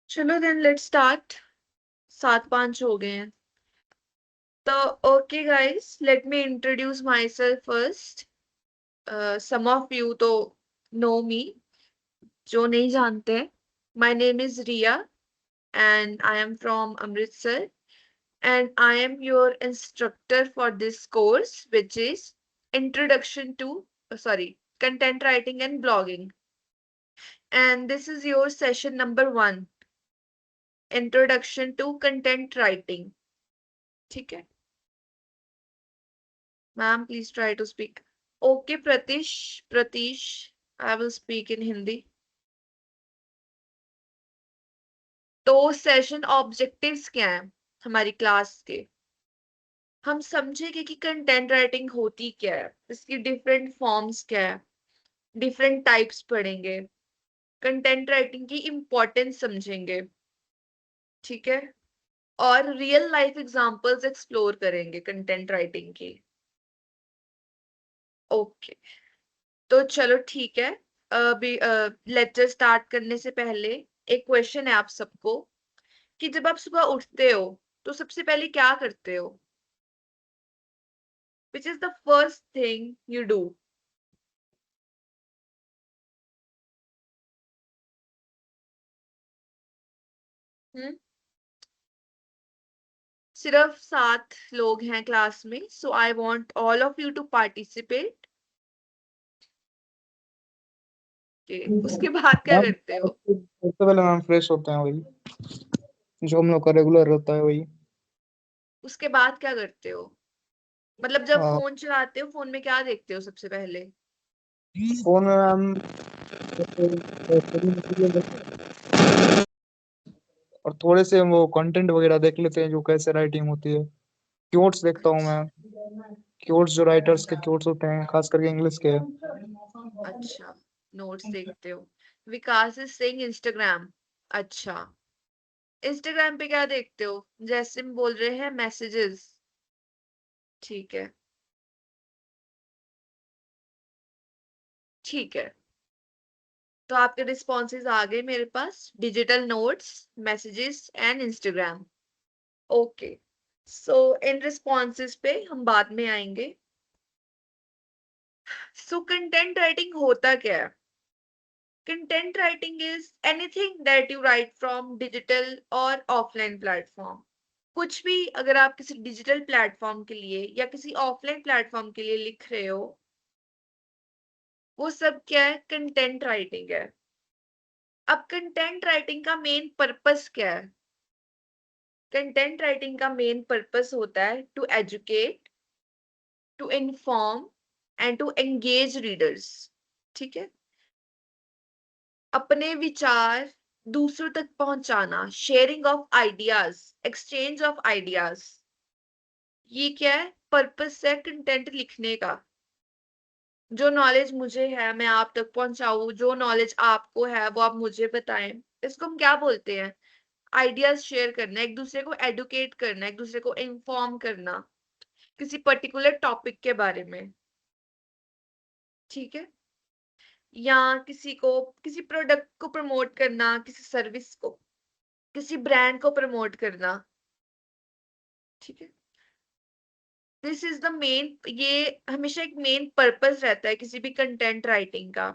चलो then let's start. 7-5 हो गए हैं तो okay guys, let me introduce myself first. Some of you तो नो मी, जो नहीं जानते। My name is Riya and I am from Amritsar and I am your instructor for this course, which is Introduction to, Content Writing and Blogging. And this is your session number 1, Introduction to Content Writing. ठीक है ma'am, please try to speak. Okay, Pratish, I will speak in Hindi. तो session objectives क्या हैं हमारी class के? हम समझेंगे कि कंटेंट राइटिंग होती क्या है, इसकी डिफरेंट फॉर्म्स क्या है, डिफरेंट टाइप्स पढ़ेंगे, कंटेंट राइटिंग की इंपॉर्टेंस समझेंगे, ठीक है, और रियल लाइफ एग्जांपल्स एक्सप्लोर करेंगे कंटेंट राइटिंग की। ओके, तो चलो ठीक है। अभी लेक्चर स्टार्ट करने से पहले एक क्वेश्चन है आप सबको कि जब आप सुबह उठते हो तो सबसे पहले क्या करते हो? Which is the first thing you do? सिर्फ 7 लोग हैं क्लास में, so I want all of you to participate. उसके बाद क्या मैम करते हो? सबसे पहले मैम फ्रेश होते हैं, वही जो हम लोग का रेगुलर रहता है वही। उसके बाद क्या करते हो? मतलब जब आ, फोन चलाते हो, फोन में क्या देखते हो सबसे पहले? फोन में मैम स्टडी मटेरियल देखते हैं और थोड़े से वो कंटेंट वगैरह देख लेते हैं जो कैसे राइटिंग होती है। क्योट्स देखता हूँ मैं, क्योट्स जो राइटर्स के क्योट्स होते हैं खास करके इंग्लिश के। अच्छा, नोट्स देखते हो। विकास इज सेइंग इंस्टाग्राम। अच्छा, इंस्टाग्राम पे क्या देखते हो? जैसे हम बोल रहे हैं मैसेजेस। ठीक है, ठीक है, तो आपके रिस्पॉन्सेज आ गए मेरे पास। Digital notes, messages and Instagram. Okay, so इन रिस्पॉन्सेज पे हम बाद में आएंगे। सो कंटेंट राइटिंग होता क्या है? Content writing is anything that you right from digital और ऑफलाइन प्लेटफॉर्म। कुछ भी अगर आप किसी डिजिटल प्लेटफॉर्म के लिए या किसी ऑफलाइन प्लेटफॉर्म के लिए लिख रहे हो, वो सब क्या है? कंटेंट राइटिंग है। अब कंटेंट राइटिंग का मेन पर्पस क्या है? कंटेंट राइटिंग का मेन पर्पस होता है to educate, to inform and to engage readers. ठीक है, अपने विचार दूसरों तक पहुंचाना, sharing of ideas, exchange of ideas, ये क्या है? पर्पस है कंटेंट लिखने का। जो नॉलेज मुझे है मैं आप तक पहुंचाऊं, जो नॉलेज आपको है वो आप मुझे बताएं। इसको हम क्या बोलते हैं? आइडियाज शेयर करना, एक दूसरे को एडुकेट करना, एक दूसरे को इन्फॉर्म करना किसी पर्टिकुलर टॉपिक के बारे में। ठीक है, या किसी को, किसी प्रोडक्ट को प्रमोट करना, किसी सर्विस को, किसी ब्रांड को प्रमोट करना। ठीक है, दिस इज द मेन, ये हमेशा एक मेन पर्पस रहता है किसी भी कंटेंट राइटिंग का,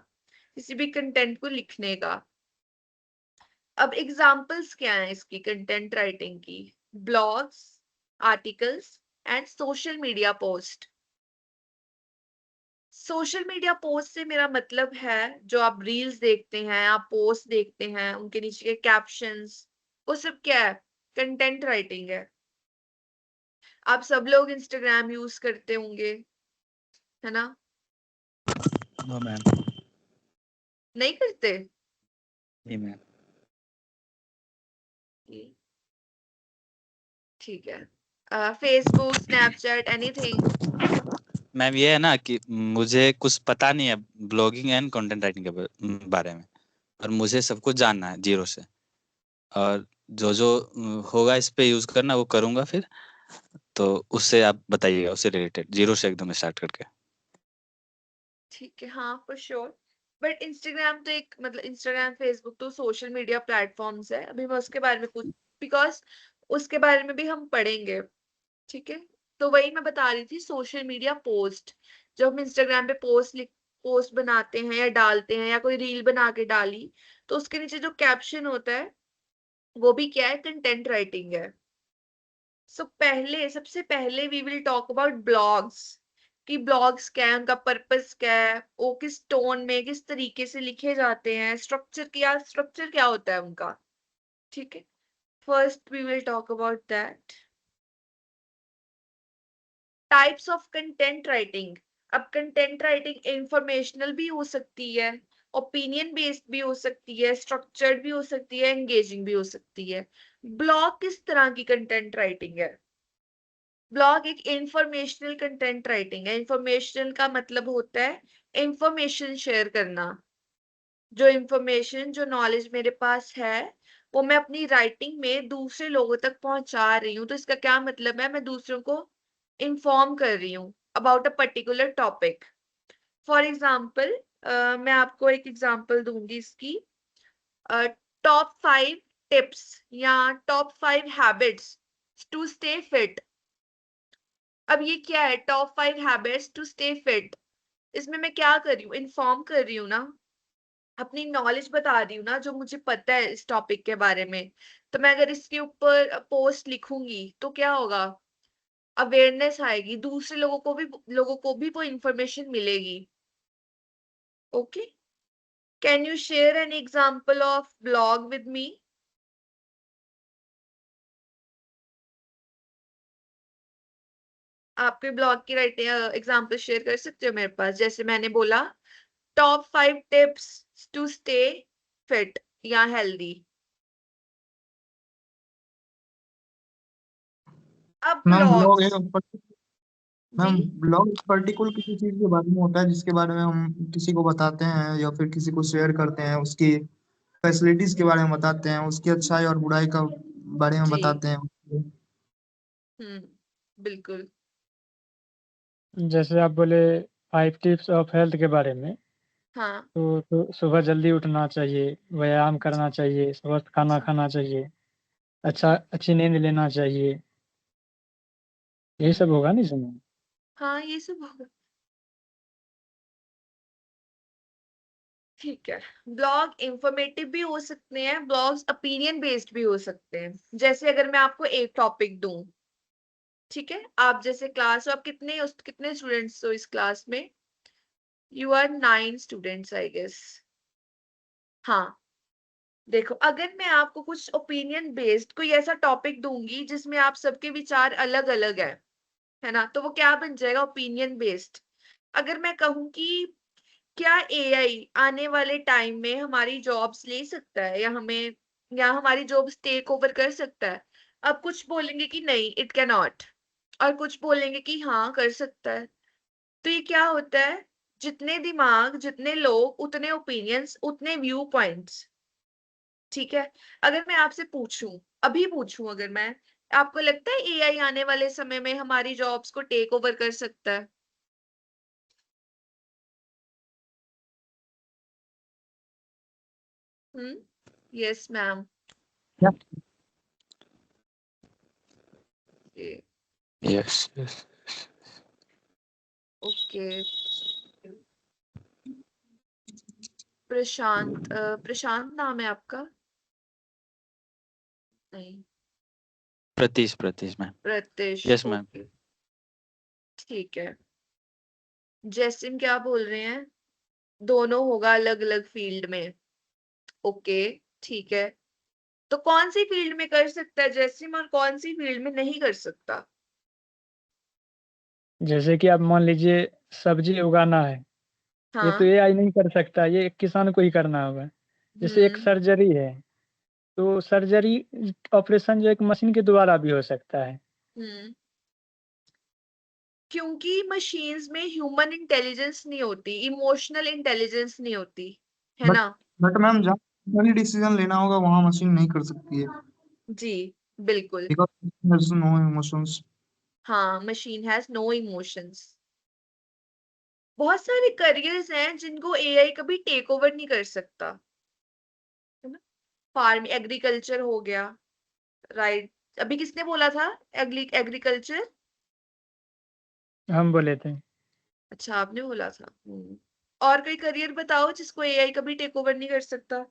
किसी भी कंटेंट को लिखने का। अब एग्जांपल्स क्या हैं इसकी कंटेंट राइटिंग की? Blogs, articles and social media post. Social media post से मेरा मतलब है जो आप रील्स देखते हैं, आप पोस्ट देखते हैं, उनके नीचे के कैप्शंस, वो सब क्या है? कंटेंट राइटिंग है। आप सब लोग इंस्टाग्राम यूज करते होंगे, है ना? No ma'am. नहीं करते? नहीं मैम। ठीक है, फेसबुक, स्नैपचैट, एनीथिंग? मैम ये है ना कि मुझे कुछ पता नहीं है ब्लॉगिंग एंड कंटेंट राइटिंग के बारे में, और मुझे सब कुछ जानना है जीरो से, और जो जो होगा इस पे यूज करना वो करूंगा फिर। तो उससे आप बताइएगा, उससे रिलेटेड जीरो से एकदम स्टार्ट करके। ठीक है, हाँ फॉर श्योर। बट इंस्टाग्राम तो एक मतलब इंस्टाग्राम फेसबुक तो सोशल मीडिया प्लेटफॉर्म्स है, अभी मैं उसके बारे में कुछ बिकॉज उसके बारे में भी हम पढ़ेंगे, ठीक है। तो वही मैं बता रही थी, सोशल मीडिया पोस्ट, जब हम इंस्टाग्राम पे पोस्ट बनाते हैं या डालते हैं या कोई रील बना के डाली, तो उसके नीचे जो कैप्शन होता है वो भी क्या है, कंटेंट राइटिंग है। सबसे पहले we will talk about blogs, कि ब्लॉग्स क्या है, उनका पर्पस क्या है, वो किस टोन में किस तरीके से लिखे जाते हैं, स्ट्रक्चर क्या होता है उनका, ठीक है। First we will talk about that. Types of content writing. अब कंटेंट राइटिंग इंफॉर्मेशनल भी हो सकती है, ओपिनियन बेस्ड भी हो सकती है, स्ट्रक्चर्ड भी हो सकती है, एंगेजिंग भी हो सकती है। ब्लॉग किस तरह की कंटेंट राइटिंग है? ब्लॉग एक इंफॉर्मेशनल कंटेंट राइटिंग है। इंफॉर्मेशनल का मतलब होता है इंफॉर्मेशन शेयर करना। जो इंफॉर्मेशन जो नॉलेज मेरे पास है वो मैं अपनी राइटिंग में दूसरे लोगों तक पहुंचा रही हूँ। तो इसका क्या मतलब है, मैं दूसरों को इन्फॉर्म कर रही हूँ about a particular topic. For example, मैं आपको एक एग्जाम्पल दूंगी इसकी। टॉप 5 टिप्स या top 5 habits to stay fit. अब ये क्या है, top 5 habits to stay fit? इसमें मैं क्या कर रही हूँ, इन्फॉर्म कर रही हूँ ना, अपनी नॉलेज बता रही हूँ ना, जो मुझे पता है इस टॉपिक के बारे में। तो मैं अगर इसके ऊपर पोस्ट लिखूंगी तो क्या होगा, अवेयरनेस आएगी, दूसरे लोगों को भी वो इंफॉर्मेशन मिलेगी। Okay, can you share an example of blog with me? आपके ब्लॉग की राइटिंग एग्जांपल शेयर कर सकते हो मेरे पास? जैसे मैंने बोला top 5 tips to stay fit या हेल्दी। अब मैम ब्लॉग ब्लॉग्स। एक जी मैम ब्लॉग पर्टिकुलर किसी चीज के बारे में होता है जिसके बारे में हम किसी को बताते हैं या फिर किसी को शेयर करते हैं, उसकी फैसिलिटीज के बारे में बताते हैं, उसकी अच्छाई और बुराई का बारे में जी। बताते हैं। बिल्कुल। जैसे आप बोले 5 टिप्स ऑफ हेल्थ के बारे में, हाँ तो सुबह जल्दी उठना चाहिए, व्यायाम करना चाहिए, स्वस्थ खाना जी। खाना चाहिए, अच्छी नींद लेना चाहिए, यही सब होगा नहीं इसमें? हाँ ये सब होगा, ठीक है। ब्लॉग इंफॉर्मेटिव भी हो सकते हैं, ब्लॉग्स ओपिनियन बेस्ड भी हो सकते हैं। जैसे अगर मैं आपको एक टॉपिक दूं, ठीक है, आप जैसे क्लास हो, आप कितने स्टूडेंट्स हो इस क्लास में? You are 9 students I guess. हाँ, देखो अगर मैं आपको कुछ ओपिनियन बेस्ड कोई ऐसा टॉपिक दूंगी जिसमें आप सबके विचार अलग अलग है ना, तो वो क्या बन जाएगा, ओपिनियन बेस्ड। अगर मैं कहूँ कि क्या एआई आने वाले टाइम में हमारी जॉब्स ले सकता है या हमारी जॉब्स टेक ओवर कर सकता है, अब कुछ बोलेंगे कि नहीं इट कैन नॉट, और कुछ बोलेंगे कि हाँ कर सकता है। तो ये क्या होता है, जितने दिमाग जितने लोग उतने ओपिनियंस उतने व्यू पॉइंट्स, ठीक है। अगर मैं आपसे अभी पूछूं, अगर मैं, आपको लगता है एआई आने वाले समय में हमारी जॉब्स को टेक ओवर कर सकता है? Yes ma'am. क्या? यस यस ओके, प्रशांत नाम है आपका? नहीं, Pratish ma'am. Pratyash. Yes ma'am. Okay, ठीक है। जैसिम क्या बोल रहे हैं, दोनों होगा अलग अलग फील्ड में। ओके, ठीक है। तो कौन सी फील्ड में कर सकता है जैसिम और कौन सी फील्ड में नहीं कर सकता? जैसे कि आप मान लीजिए सब्जी उगाना है, ये तो हाँ। एआई नहीं कर सकता, ये किसान को ही करना होगा। जैसे एक हम्म सर्जरी है, तो सर्जरी ऑपरेशन जो एक मशीन के द्वारा भी हो सकता है। हम्म क्योंकि मशीन्स में ह्यूमन इंटेलिजेंस नहीं होती, इमोशनल इंटेलिजेंस नहीं होती, है बट ना? बट मैम जहाँ डिसीजन लेना होगा वहाँ मशीन नहीं कर सकती है, जी बिल्कुल। Because no emotions. हाँ, मशीन हैज नो इमोशंस। बहुत सारे करियर्स हैं जिनको एआई कभी टेक ओवर नहीं कर सकता, है ना? फार्म एग्रीकल्चर हो गया, राइट? अभी किसने बोला था एग्रीकल्चर? हम बोले थे। अच्छा, आपने बोला था। और कोई करियर बताओ जिसको एआई कभी टेक ओवर नहीं कर सकता।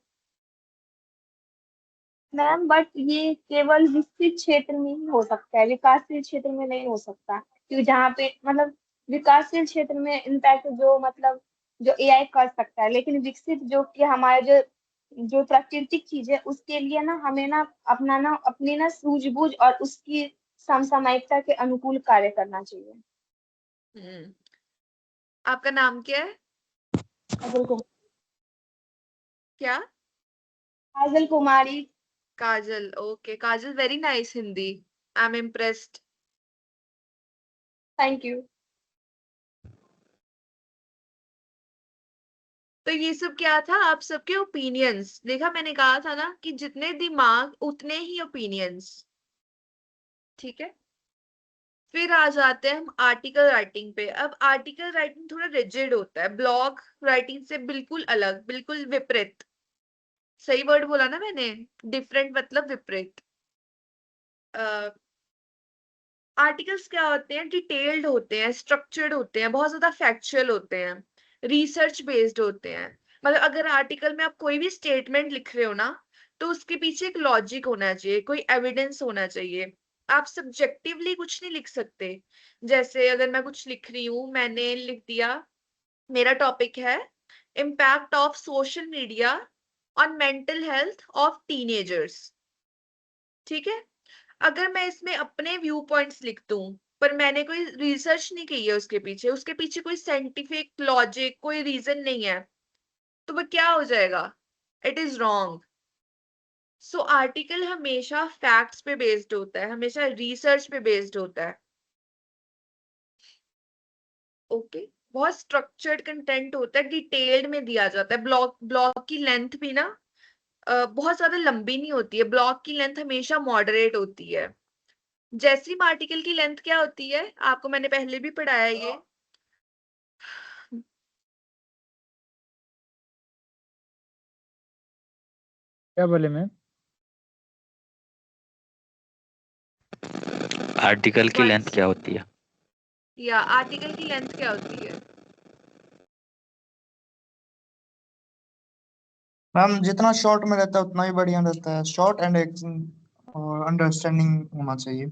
मैम बट ये केवल विकसित क्षेत्र में ही हो सकता है, विकासशील क्षेत्र में नहीं हो सकता, क्योंकि जहाँ पे मतलब विकासशील क्षेत्र में इनफैक्ट जो मतलब जो एआई कर सकता है, लेकिन विकसित जो कि हमारे जो जो प्राकृतिक चीज है उसके लिए ना हमें ना अपना ना अपनी ना सूझबूझ और उसकी समसामयिकता के अनुकूल कार्य करना चाहिए। हम्म आपका नाम क्या है? काजल को क्या? Kajal Kumari. Kajal. Okay Kajal, very nice Hindi. I am impressed. Thank you. तो ये सब क्या था? आप सबके ओपिनियंस। देखा, मैंने कहा था ना कि जितने दिमाग उतने ही ओपिनियंस। ठीक है, फिर आ जाते हैं हम आर्टिकल राइटिंग पे। अब आर्टिकल राइटिंग थोड़ा रिजिड होता है, ब्लॉग राइटिंग से बिल्कुल अलग, बिल्कुल विपरीत। सही वर्ड बोला ना मैंने? डिफरेंट मतलब विपरीत। आर्टिकल्स क्या होते हैं? डिटेल्ड होते हैं, स्ट्रक्चर्ड होते हैं, बहुत ज्यादा फैक्चुअल होते हैं, रिसर्च बेस्ड होते हैं। मतलब अगर आर्टिकल में आप कोई भी स्टेटमेंट लिख रहे हो ना, तो उसके पीछे एक लॉजिक होना चाहिए, कोई एविडेंस होना चाहिए। आप सब्जेक्टिवली कुछ नहीं लिख सकते। जैसे अगर मैं कुछ लिख रही हूँ, मैंने लिख दिया, मेरा टॉपिक है impact of social media on mental health of teenagers. ठीक है, अगर मैं इसमें अपने व्यू पॉइंट्स लिख दूं, पर मैंने कोई रिसर्च नहीं की है उसके पीछे कोई साइंटिफिक लॉजिक, कोई रीजन नहीं है, तो वह क्या हो जाएगा? It is wrong. So article हमेशा फैक्ट्स पे बेस्ड होता है, हमेशा रिसर्च पे बेस्ड होता है। ओके, बहुत स्ट्रक्चर्ड कंटेंट होता है, डिटेल्ड में दिया जाता है। ब्लॉग की लेंथ भी ना बहुत ज्यादा लंबी नहीं होती है, ब्लॉग की लेंथ हमेशा मॉडरेट होती है। जैसी आर्टिकल की लेंथ क्या होती है, आपको मैंने पहले भी पढ़ाया ये। क्या बोले मैम? आर्टिकल की लेंथ क्या होती है? या आर्टिकल की लेंथ क्या होती है? मैम जितना शॉर्ट में रहता है उतना ही बढ़िया रहता है, शॉर्ट एंड और अंडरस्टैंडिंग होना चाहिए।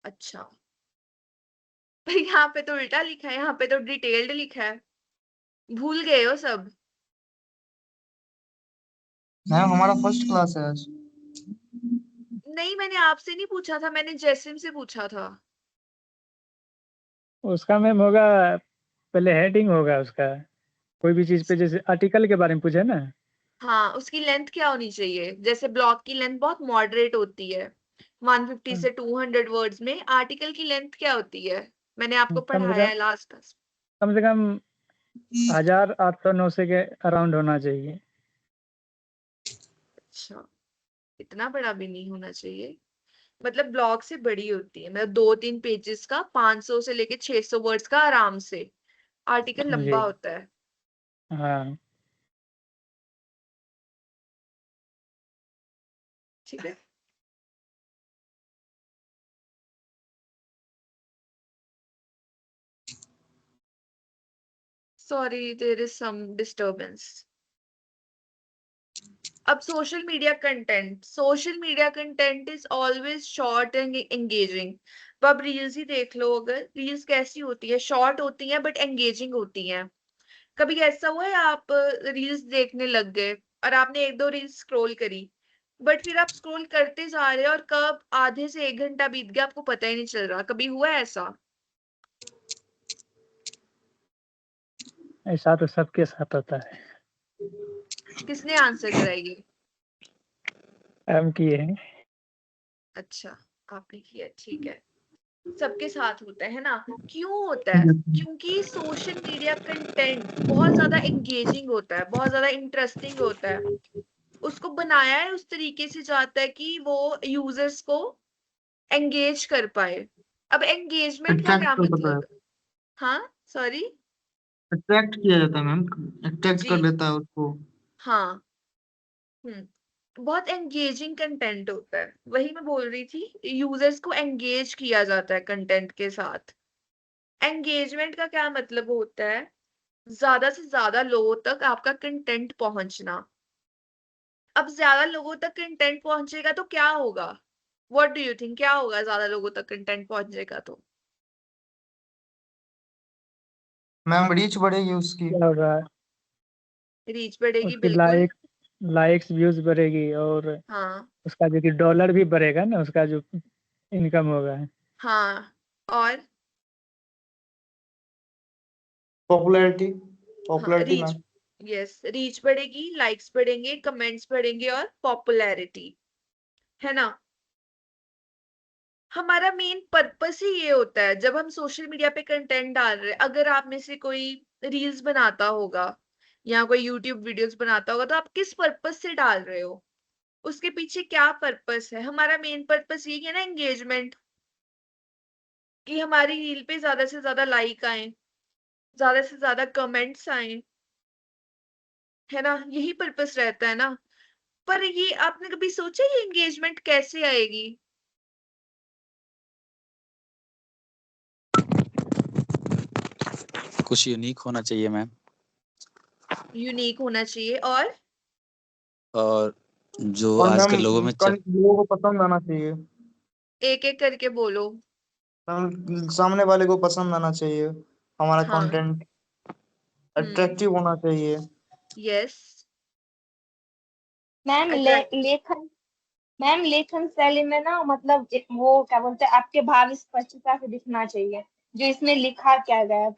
अच्छा, पर यहाँ पे तो उल्टा लिखा है, यहाँ पे तो डिटेल्ड लिखा है। भूल गए हो सब? मैम हमारा फर्स्ट क्लास है आज। नहीं, मैंने आपसे नहीं पूछा था, मैंने जैसिम से पूछा था। उसका मैम होगा, पहले हेडिंग होगा उसका, कोई भी चीज पे, जैसे आर्टिकल के बारे में पूछे ना। हाँ, उसकी लेंथ क्या होनी चाहिए? जैसे ब्लॉग की लेंथ बहुत मॉडरेट होती है, 150 से 200 वर्ड्स में। आर्टिकल की लेंथ क्या होती है? मैंने आपको कम से पढ़ाया कम है लास्ट। 1800-900 के अराउंड होना चाहिए। अच्छा, इतना बड़ा भी नहीं होना चाहिए। मतलब ब्लॉग से बड़ी होती है, मतलब 2-3 पेजेस का, 500 से लेके 600 वर्ड्स का आराम से। आर्टिकल जी। लंबा होता है। हाँ। ठीक है, sorry there is some disturbance. अब social media content is always short and engaging. तो अब रील्स ही देख लो, अगर रील्स कैसी होती है, शॉर्ट होती हैं बट एंगेजिंग होती हैं। कभी ऐसा हुआ है आप रील्स देखने लग गए और आपने 1-2 रील्स स्क्रॉल करी, बट फिर आप स्क्रॉल करते जा रहे हो और कब आधे से 1 घंटा बीत गया आपको पता ही नहीं चल रहा? कभी हुआ है ऐसा? ऐसा तो सबके साथ होता है। किसने आंसर करा ये? हम किए हैं। अच्छा, आपने किया, ठीक है। सबके साथ होता है ना? क्यों होता है? क्योंकि सोशल मीडिया कंटेंट बहुत ज्यादा एंगेजिंग होता है, बहुत ज्यादा इंटरेस्टिंग होता है। उसको बनाया है उस तरीके से जाता है कि वो यूजर्स को एंगेज कर पाए। अब एंगेजमेंट का क्या एग्जैक्ट होता है। मतलब? हाँ, सॉरी। अट्रैक्ट किया जाता है मैम, अट्रैक्ट कर जी लेता है उसको। हाँ। बहुत एंगेजिंग कंटेंट होता है, वही मैं बोल रही थी, यूजर्स को एंगेज किया जाता है कंटेंट के साथ। एंगेजमेंट का क्या मतलब होता है? ज्यादा से ज्यादा लोगों तक आपका कंटेंट पहुंचना। अब ज्यादा लोगों तक कंटेंट पहुंचेगा तो क्या होगा? व्हाट डू यू थिंक, क्या होगा ज्यादा लोगों तक कंटेंट पहुंचेगा तो? मैम रीच बढ़ेगी उसकी। क्या होगा, रीच बढ़ेगी, उसकी बिल्कुल। लाइक्स व्यूज बढ़ेगी, और हाँ उसका जो कि डॉलर भी बढ़ेगा ना, उसका जो इनकम होगा। हाँ। और पॉपुलैरिटी, हाँ, popularity reach, ma'am. Yes, reach बढ़ेगी, लाइक्स बढ़ेंगे, कमेंट्स बढ़ेंगे और पॉपुलैरिटी, है ना? हमारा मेन पर्पस ही ये होता है जब हम सोशल मीडिया पे कंटेंट डाल रहे हैं। अगर आप में से कोई रील्स बनाता होगा या कोई यूट्यूब वीडियोस बनाता होगा, तो आप किस पर्पस से डाल रहे हो? उसके पीछे क्या पर्पस है? हमारा मेन पर्पस ये है ना, एंगेजमेंट, कि हमारी रील पे ज्यादा से ज्यादा लाइक आए, ज्यादा से ज्यादा कमेंट्स आए, है ना? यही पर्पस रहता है ना। पर ये आपने कभी सोचा ये एंगेजमेंट कैसे आएगी? कुछ यूनिक होना चाहिए मैम, यूनिक होना चाहिए और जो और मैम आजकल लोगों में लोगों को पसंद आना चाहिए। एक एक करके बोलो। मैम सामने वाले को पसंद आना चाहिए, हमारा हाँ। कंटेंट हम्म। अट्रैक्टिव होना चाहिए। यस। Ma'am attract. लेखन, मैम लेखन शैली में ना मतलब वो क्या बोलते हैं, आपके भाव स्पष्टता से दिखना चाहिए, जो इसमें लिखा क्या गया है,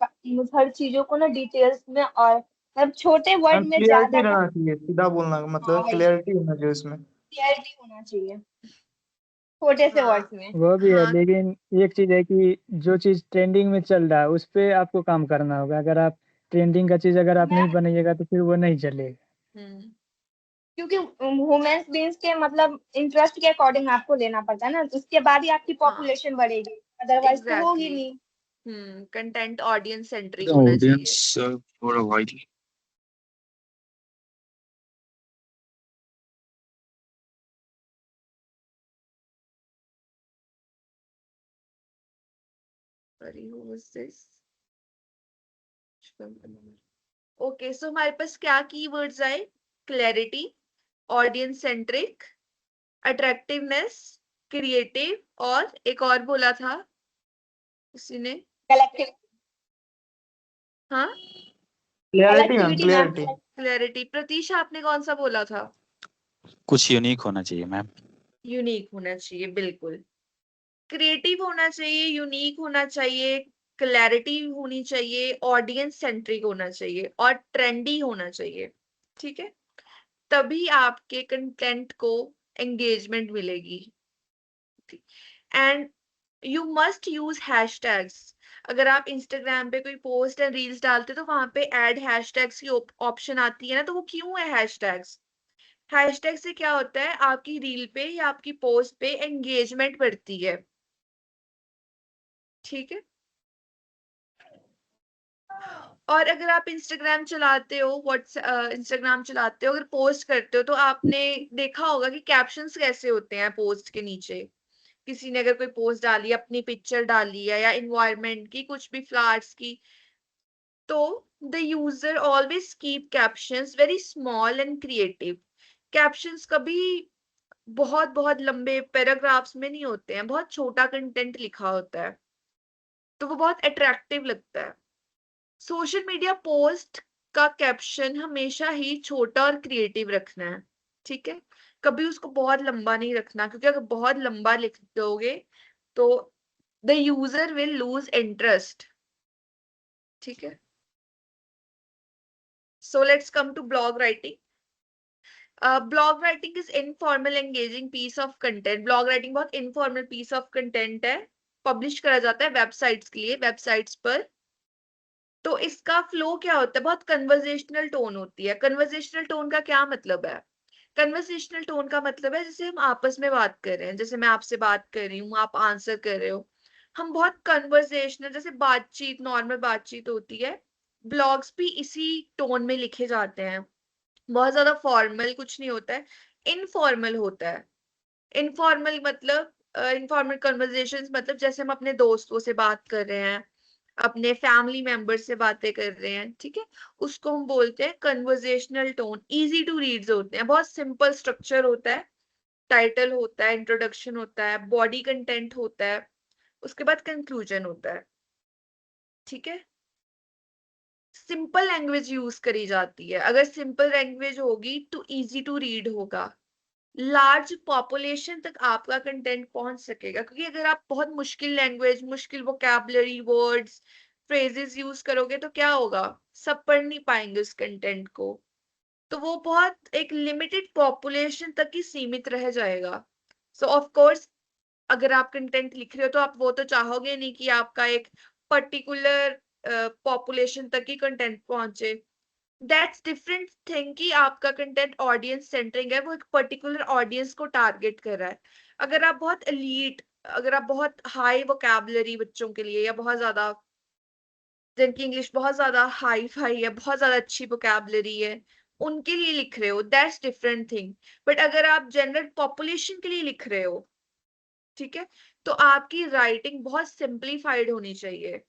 हर चीजों को ना डिटेल्स में, और मतलब छोटे मैम वर्ड में क्लियरिटी ज्यादा रहना चाहिए, सीधा बोलना का हाँ मतलब वही, क्लियरिटी होना चाहिए उसमें। क्लियरिटी होना चाहिए छोटे से हाँ वर्ड्स में। वो भी है, हाँ लेकिन एक चीज है कि जो चीज ट्रेंडिंग में चल रहा है उस पे आपको काम करना होगा। अगर आप ट्रेंडिंग का चीज अगर आप नहीं मैम बनाइएगा तो फिर वो नहीं चलेगा। हम्म क्योंकि वुमेन्स बीन्स के मतलब इंटरेस्ट के अकॉर्डिंग आपको लेना पड़ता है ना, तो उसके बाद ही आपकी हाँ, पॉपुलेशन बढ़ेगी, अदरवाइज तो होगी एग्जैक्टली। नहीं। कंटेंट ऑडियंस सेंट्रिक होना चाहिए। ऑडियंस थोड़ा wide. Sorry, who was this? Okay, so हमारे पास क्या कीवर्ड्स आए? Clarity, audience centric, attractiveness, creative, और एक और बोला था किसी ने। कलेक्टिव, हाँ, clarity ma'am, collectivity ma'am. Clarity. Clarity. Pratisha, आपने कौन सा बोला था? कुछ यूनिक होना चाहिए मैम। यूनिक होना चाहिए, बिल्कुल। क्रिएटिव होना चाहिए, यूनिक होना चाहिए, क्लैरिटी होनी चाहिए, ऑडियंस सेंट्रिक होना चाहिए और ट्रेंडी होना चाहिए। ठीक है, तभी आपके कंटेंट को एंगेजमेंट मिलेगी। And you must use hashtags. अगर आप इंस्टाग्राम पे कोई पोस्ट या रील्स डालते हो तो वहां पे ऐड हैशटैग्स की ऑप्शन आती है ना, तो वो क्यों है हैशटैग्स? हैशटैग से क्या होता है, आपकी रील पे या आपकी पोस्ट पे एंगेजमेंट बढ़ती है। ठीक है। और अगर आप इंस्टाग्राम चलाते हो, इंस्टाग्राम चलाते हो, अगर पोस्ट करते हो तो आपने देखा होगा कि कैप्शंस कैसे होते हैं पोस्ट के नीचे। किसी ने अगर कोई पोस्ट डाली, अपनी पिक्चर डाली है या इन्वायरमेंट की, कुछ भी फ्लावर्स की, तो the user always keep captions very small and creative. Captions कभी बहुत बहुत लंबे पैराग्राफ्स में नहीं होते हैं, बहुत छोटा कंटेंट लिखा होता है, तो वो बहुत अट्रैक्टिव लगता है। सोशल मीडिया पोस्ट का कैप्शन हमेशा ही छोटा और क्रिएटिव रखना है। ठीक है, कभी उसको बहुत लंबा नहीं रखना, क्योंकि अगर बहुत लंबा लिख दोगे तो the user will lose interest. ठीक है, so let's come to blog writing. Blog writing is informal engaging piece of content. Blog writing बहुत इनफॉर्मल पीस ऑफ कंटेंट है, पब्लिश करा जाता है वेबसाइट्स के लिए, वेबसाइट्स पर। तो इसका फ्लो क्या होता है, बहुत कन्वर्जेशनल टोन होती है। कन्वर्जेशनल टोन का क्या मतलब है? कन्वर्सेशनल टोन का मतलब है जैसे हम आपस में बात कर रहे हैं, जैसे मैं आपसे बात कर रही हूँ, आप आंसर कर रहे हो, हम बहुत कन्वर्सेशनल, जैसे बातचीत, नॉर्मल बातचीत होती है, ब्लॉग्स भी इसी टोन में लिखे जाते हैं, बहुत ज्यादा फॉर्मल कुछ नहीं होता है, इनफॉर्मल होता है। इनफॉर्मल मतलब इनफॉर्मल कन्वर्सेशंस मतलब जैसे हम अपने दोस्तों से बात कर रहे हैं, अपने फैमिली मेंबर से बातें कर रहे हैं, ठीक है, उसको हम बोलते हैं conversational tone. Easy to reads होते हैं, बहुत सिंपल स्ट्रक्चर होता है, टाइटल होता है, इंट्रोडक्शन होता है, बॉडी कंटेंट होता है, उसके बाद कंक्लूजन होता है, ठीक है। सिंपल लैंग्वेज यूज करी जाती है, अगर सिंपल लैंग्वेज होगी तो इजी टू रीड होगा, लार्ज पॉपुलेशन तक आपका कंटेंट पहुंच सकेगा। क्योंकि अगर आप बहुत मुश्किल लैंग्वेज, मुश्किल वोकैबुलरी, वर्ड्स, फ्रेजेस यूज करोगे तो क्या होगा, सब पढ़ नहीं पाएंगे उस कंटेंट को, तो वो बहुत एक लिमिटेड पॉपुलेशन तक ही सीमित रह जाएगा। सो ऑफ कोर्स अगर आप कंटेंट लिख रहे हो तो आप वो तो चाहोगे नहीं कि आपका एक पर्टिकुलर पॉपुलेशन तक ही कंटेंट पहुंचे। दैट्स डिफरेंट थिंग कि आपका कंटेंट ऑडियंस सेंटरिंग है, वो एक पर्टिकुलर ऑडियंस को टारगेट कर रहा है। अगर आप बहुत एलीट, अगर आप बहुत हाई वोकैबुलरी बच्चों के लिए, या बहुत ज्यादा जिनकी इंग्लिश बहुत ज्यादा हाई फाई है, बहुत ज्यादा अच्छी वोकैबुलरी है, उनके लिए लिख रहे हो, दैट्स डिफरेंट थिंग। बट अगर आप जनरल पॉपुलेशन के लिए लिख रहे हो, ठीक है, तो आपकी राइटिंग बहुत सिंप्लीफाइड होनी चाहिए।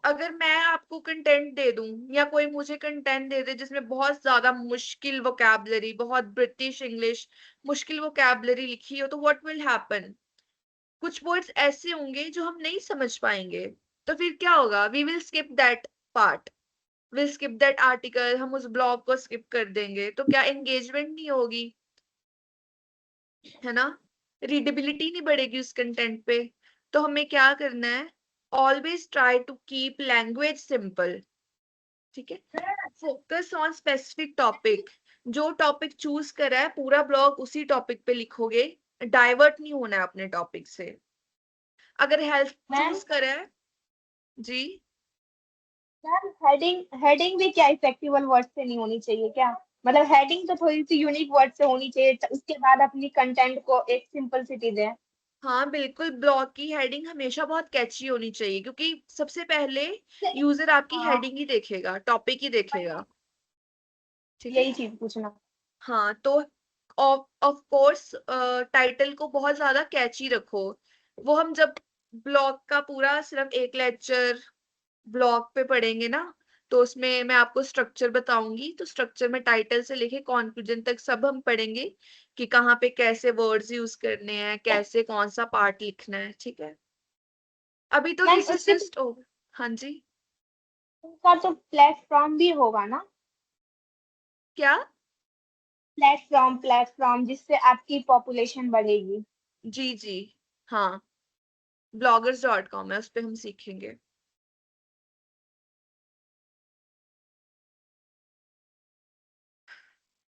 अगर मैं आपको कंटेंट दे दूं या कोई मुझे कंटेंट दे दे जिसमें बहुत ज्यादा मुश्किल वोकैबुलरी, बहुत ब्रिटिश इंग्लिश, मुश्किल वोकैबुलरी लिखी हो, तो व्हाट विल हैपन, कुछ वर्ड्स ऐसे होंगे जो हम नहीं समझ पाएंगे, तो फिर क्या होगा, we will skip that part, will skip that article, हम उस ब्लॉग को स्किप कर देंगे, तो क्या एंगेजमेंट नहीं होगी, है ना, रीडेबिलिटी नहीं बढ़ेगी उस कंटेंट पे। तो हमें क्या करना है, always try to keep language simple, ठीक है, फोकस ऑन स्पेसिफिक टॉपिक, जो टॉपिक चूज करा है पूरा ब्लॉग उसी टॉपिक पे लिखोगे, डाइवर्ट नहीं होना है अपने टॉपिक से। अगर हेल्थ मैम चूज करा है, जी, मैम हेडिंग हेडिंग भी क्या इफेक्टिवल वर्ड से नहीं होनी चाहिए क्या? मतलब हेडिंग तो थोड़ी सी यूनिक वर्ड से होनी चाहिए, उसके बाद अपनी कंटेंट को एक सिंपलिसिटी दें। हाँ बिल्कुल, ब्लॉग की हेडिंग हमेशा बहुत कैची होनी चाहिए, क्योंकि सबसे पहले यूजर आपकी हाँ, हेडिंग ही देखेगा, टॉपिक ही देखेगा, ठीक है। यही चीज पूछना। हाँ तो ऑफ कोर्स टाइटल को बहुत ज्यादा कैची रखो। वो हम जब ब्लॉग का पूरा सिर्फ एक लेक्चर ब्लॉग पे पढ़ेंगे ना, तो उसमें मैं आपको स्ट्रक्चर बताऊंगी, तो स्ट्रक्चर में टाइटल से लेके कंक्लूजन तक सब हम पढ़ेंगे कि कहाँ पे कैसे वर्ड्स यूज करने हैं, कैसे कौन सा पार्ट लिखना है, ठीक है। अभी तो मैम दिस इज उसके जस्ट ओ, हाँ जी, का तो प्लेटफॉर्म भी होगा ना? क्या, प्लेटफॉर्म जिससे आपकी पॉपुलेशन बढ़ेगी। जी जी, हाँ, bloggers.com है, उस पे हम सीखेंगे।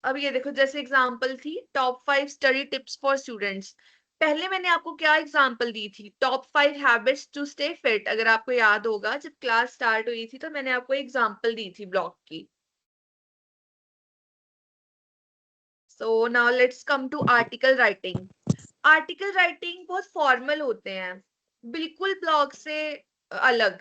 अब ये देखो, जैसे एग्जांपल थी top 5 study tips for students, पहले मैंने आपको क्या एग्जांपल दी थी, top 5 habits to stay fit. अगर आपको याद होगा जब क्लास स्टार्ट हुई थी तो मैंने आपको एग्जांपल दी थी ब्लॉग की। So now let's come to article writing. Article writing बहुत फॉर्मल होते हैं, बिल्कुल ब्लॉग से अलग,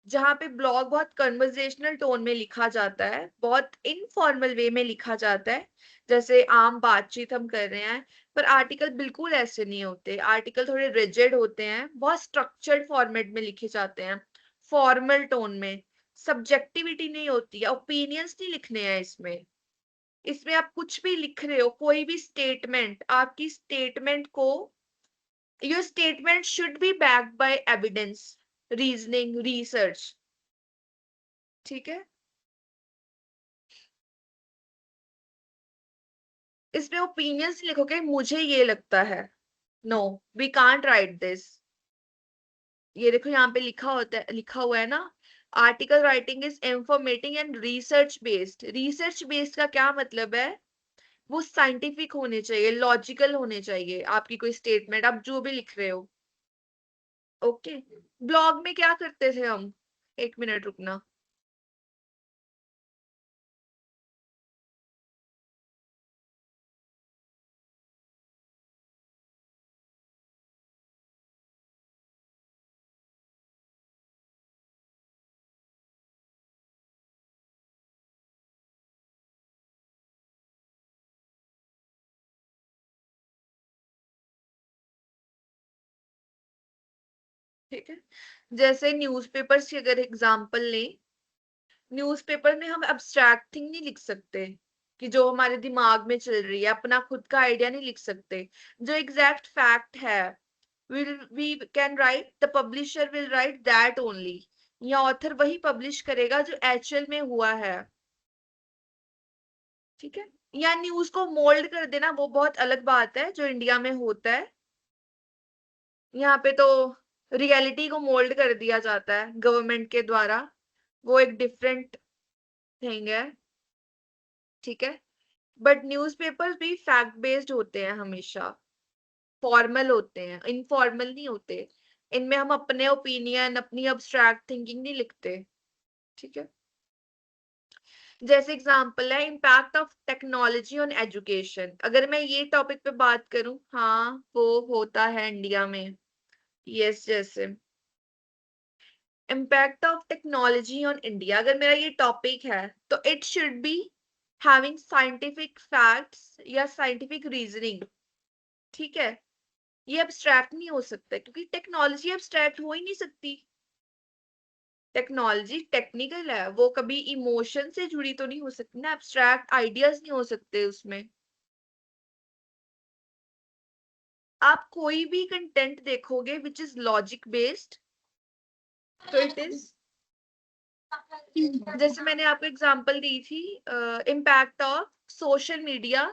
जहाँ पे ब्लॉग बहुत कन्वर्सेशनल टोन में लिखा जाता है, बहुत इनफॉर्मल वे में लिखा जाता है, जैसे आम बातचीत हम कर रहे हैं। पर आर्टिकल बिल्कुल ऐसे नहीं होते, आर्टिकल थोड़े रिजिड होते हैं, बहुत स्ट्रक्चर्ड फॉर्मेट में लिखे जाते हैं, फॉर्मल टोन में, सब्जेक्टिविटी नहीं होती है, ओपिनियंस नहीं लिखने हैं इसमें। इसमें आप कुछ भी लिख रहे हो, कोई भी स्टेटमेंट, आपकी स्टेटमेंट को, your statement should be backed by evidence, reasoning, research, ठीक है। इसमें ओपिनियंस लिखोगे मुझे ये लगता है, no, we can't write this. ये देखो यहाँ पे लिखा होता है, लिखा हुआ है ना, article writing is informating and research based. Research based का क्या मतलब है, वो साइंटिफिक होने चाहिए, लॉजिकल होने चाहिए आपकी कोई स्टेटमेंट, आप जो भी लिख रहे हो, ओके। ब्लॉग में क्या करते थे हम, एक मिनट रुकना। ठीक है। जैसे न्यूज़पेपर्स की अगर एग्जांपल लें, न्यूज़पेपर में हम एब्स्ट्रैक्ट थिंग नहीं लिख सकते कि जो हमारे दिमाग में चल रही है, अपना खुद का आइडिया नहीं लिख सकते। जो एग्जैक्ट फैक्ट है, we can write, the publisher will write that only, या ऑथर वही पब्लिश करेगा जो एक्चुअल में हुआ है। ठीक है। या न्यूज को मोल्ड कर देना वो बहुत अलग बात है, जो इंडिया में होता है। यहाँ पे तो रियलिटी को मोल्ड कर दिया जाता है गवर्नमेंट के द्वारा, वो एक डिफरेंट थिंग है। ठीक है। बट न्यूज़पेपर्स भी फैक्ट बेस्ड होते हैं, हमेशा फॉर्मल होते हैं, इनफॉर्मल नहीं होते। इनमें हम अपने ओपिनियन, अपनी अब्स्ट्रैक्ट थिंकिंग नहीं लिखते। ठीक है। जैसे एग्जांपल है impact of technology on education. अगर मैं ये टॉपिक पे बात करूं, हाँ वो होता है इंडिया में। यस, जैसे impact of technology on India, अगर मेरा ये टॉपिक है तो it should be having scientific facts या साइंटिफिक रीजनिंग। ठीक है। ये एब्स्ट्रैक्ट नहीं हो सकता, क्योंकि टेक्नोलॉजी एब्स्ट्रैक्ट हो ही नहीं सकती। टेक्नोलॉजी टेक्निकल है, वो कभी इमोशन से जुड़ी तो नहीं हो सकती ना, एब्स्ट्रैक्ट आइडियाज नहीं हो सकते उसमें। आप कोई भी कंटेंट देखोगे विच इज लॉजिक बेस्ड, तो इट इज, जैसे मैंने आपको एग्जांपल दी थी, impact of social media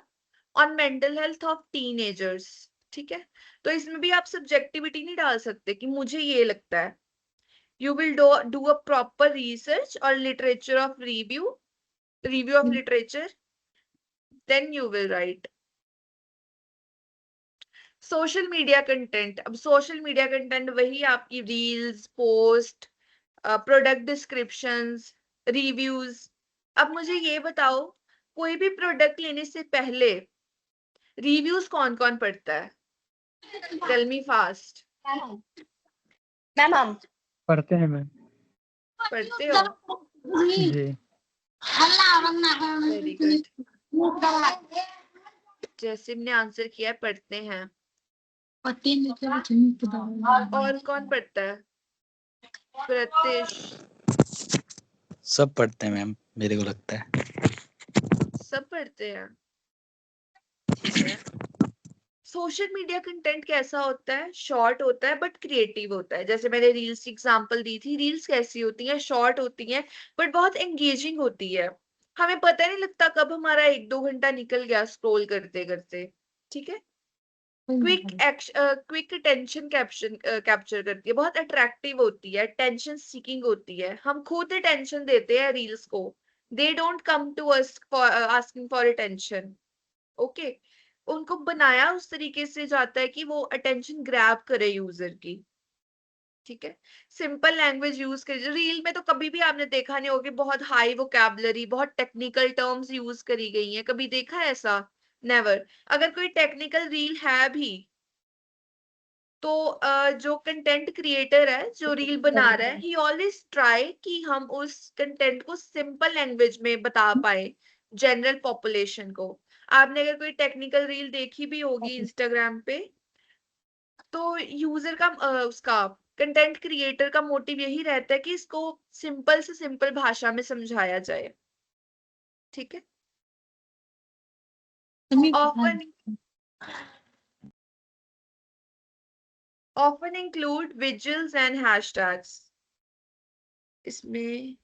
on mental health of teenagers. ठीक है। तो इसमें भी आप सब्जेक्टिविटी नहीं डाल सकते कि मुझे ये लगता है। You will do a proper research or literature of review of literature, then you will write. Social media content, अब सोशल मीडिया कंटेंट वही आपकी reels, post, product descriptions, reviews. अब मुझे ये बताओ, कोई भी प्रोडक्ट लेने से पहले रिव्यूज कौन कौन पढ़ता है? Tell me fast. मैम हम पढ़ते हैं मैम। पढ़ते हो? जी। Very good. जैसिम ने आंसर किया, पढ़ते हैं। और कौन पढ़ता है? प्रत्येश। सब पढ़ते हैं मैम, मेरे को लगता है। सब पढ़ते हैं। ठीक है। सोशल मीडिया कंटेंट कैसा होता है? शॉर्ट होता है बट क्रिएटिव होता है। जैसे मैंने रील्स की एग्जांपल दी थी, रील्स कैसी होती हैं? शॉर्ट होती हैं बट बहुत एंगेजिंग होती है। हमें पता नहीं लगता कब हमारा 1-2 घंटा निकल गया स्क्रॉल करते करते। ठीक है। क्विक अटेंशन कैप्चर करती है, बहुत अट्रैक्टिव होती है, टेंशन सीकिंग होती है। हम खुद अटेंशन देते हैं रील्स को, they don't come to us for asking for attention. Okay. उनको बनाया उस तरीके से जाता है कि वो अटेंशन ग्रैब करे यूजर की। ठीक है। सिंपल लैंग्वेज यूज कर, रील में तो कभी भी आपने देखा नहीं होगा कि बहुत हाई वोकैबुलरी, बहुत टेक्निकल टर्म्स यूज करी गई हैं। कभी देखा है ऐसा? नेवर। अगर कोई टेक्निकल रील है भी तो जो कंटेंट क्रिएटर है, जो रील बना रहा है, ही ऑलवेज ट्राई कि हम उस कंटेंट को सिंपल लैंग्वेज में बता पाए जनरल पॉपुलेशन को। आपने अगर कोई टेक्निकल रील देखी भी होगी इंस्टाग्राम पे, तो यूजर का उसका कंटेंट क्रिएटर का मोटिव यही रहता है कि इसको सिंपल से सिंपल भाषा में समझाया जाए। ठीक है। often include visuals and hashtags। इसमें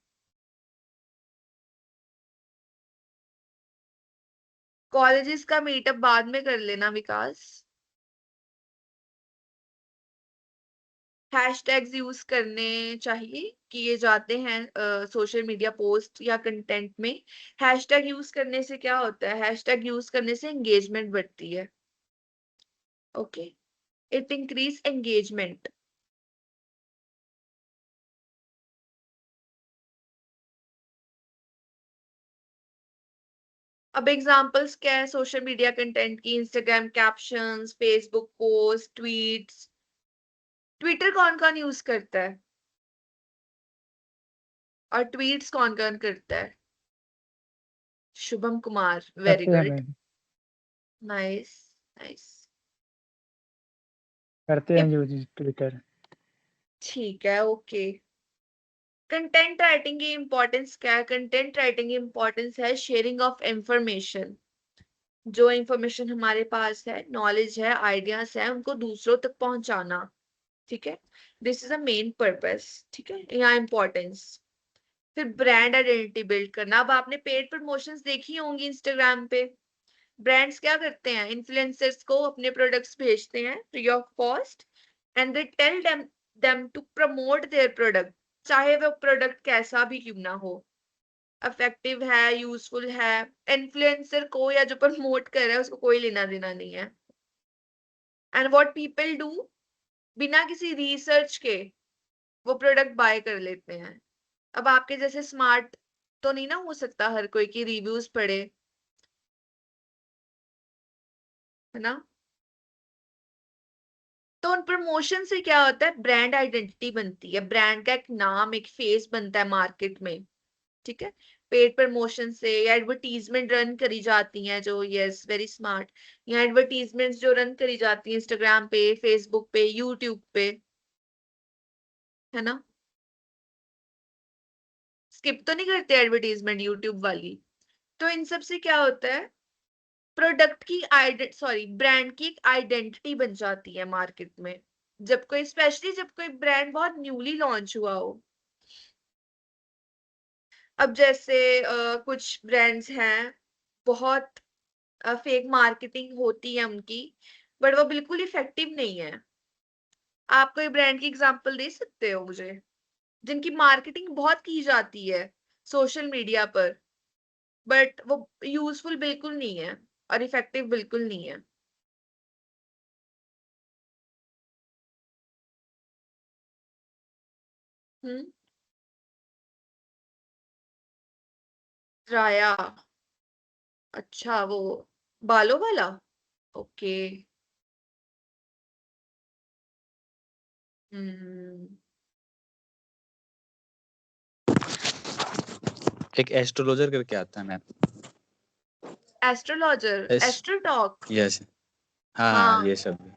कॉलेजेस का मीटअप बाद में कर लेना विकास। हैशटैग्स यूज करने चाहिए, किए जाते हैं सोशल मीडिया पोस्ट या कंटेंट में। हैशटैग यूज करने से क्या होता है? हैशटैग यूज करने से एंगेजमेंट बढ़ती है। ओके। It increase engagement. अब एग्जांपल्स क्या है सोशल मीडिया कंटेंट की? Instagram captions, Facebook post, tweets. Twitter कौन कौन यूज करता है? और ट्वीट्स कौन कौन करता है? शुभम कुमार, वेरी करते हैं गुड, मैम। Nice nice. करते हैं यूज ट्विटर। ठीक है, ओके। कंटेंट राइटिंग की इंपॉर्टेंस क्या है? कंटेंट राइटिंग की इंपॉर्टेंस है शेयरिंग ऑफ इंफॉर्मेशन। जो इंफॉर्मेशन हमारे पास है, नॉलेज है, आइडियाज है, उनको दूसरों तक पहुंचाना। ठीक है, this is a main purpose. ठीक है, यहाँ इंपॉर्टेंस। फिर ब्रांड आइडेंटिटी बिल्ड करना। अब आपने पेड प्रमोशंस देखी होंगी इंस्टाग्राम पे। ब्रांड्स क्या करते हैं? इन्फ्लुएंसर्स को अपने प्रोडक्ट्स भेजते हैं free of cost and they tell them to promote their product, चाहे वो प्रोडक्ट कैसा भी क्यों ना हो, इफेक्टिव है, यूजफुल है। इन्फ्लुएंसर को या जो प्रमोट कर रहा है उसको कोई लेना देना नहीं है। एंड व्हाट पीपल डू, बिना किसी रिसर्च के वो प्रोडक्ट बाय कर लेते हैं। अब आपके जैसे स्मार्ट तो नहीं ना हो सकता हर कोई की रिव्यूज पढ़े, है ना। तो उन प्रमोशन से क्या होता है? ब्रांड आइडेंटिटी बनती है, ब्रांड का एक नाम, एक फेस बनता है मार्केट में। ठीक है, पेड प्रमोशन से या एडवर्टीजमेंट रन करी जाती हैं जो, यस वेरी स्मार्ट, या एडवर्टीजमेंट्स जो रन करी जाती हैं इंस्टाग्राम पे, फेसबुक पे, यूट्यूब पे, है ना। स्किप तो नहीं करते एडवर्टीजमेंट यूट्यूब वाली। तो इन सब से क्या होता है? प्रोडक्ट की ब्रांड की एक आइडेंटिटी बन जाती है मार्केट में। जब कोई, स्पेशली जब कोई ब्रांड बहुत न्यूली लॉन्च हुआ हो। अब जैसे कुछ ब्रांड्स हैं, बहुत फेक मार्केटिंग होती है उनकी, बट वो बिल्कुल इफेक्टिव नहीं है। आप कोई ब्रांड की एग्जांपल दे सकते हो मुझे जिनकी मार्केटिंग बहुत की जाती है सोशल मीडिया पर, बट वो यूजफुल बिल्कुल नहीं है और इफेक्टिव बिल्कुल नहीं है? हम्म। राया, अच्छा वो बालों वाला। ओके। हम्म। एक एस्ट्रोलॉजर करके आता है ma'am. Astrologer, S AstroTalk. Yes. हाँ हाँ, हाँ, ये सब भी।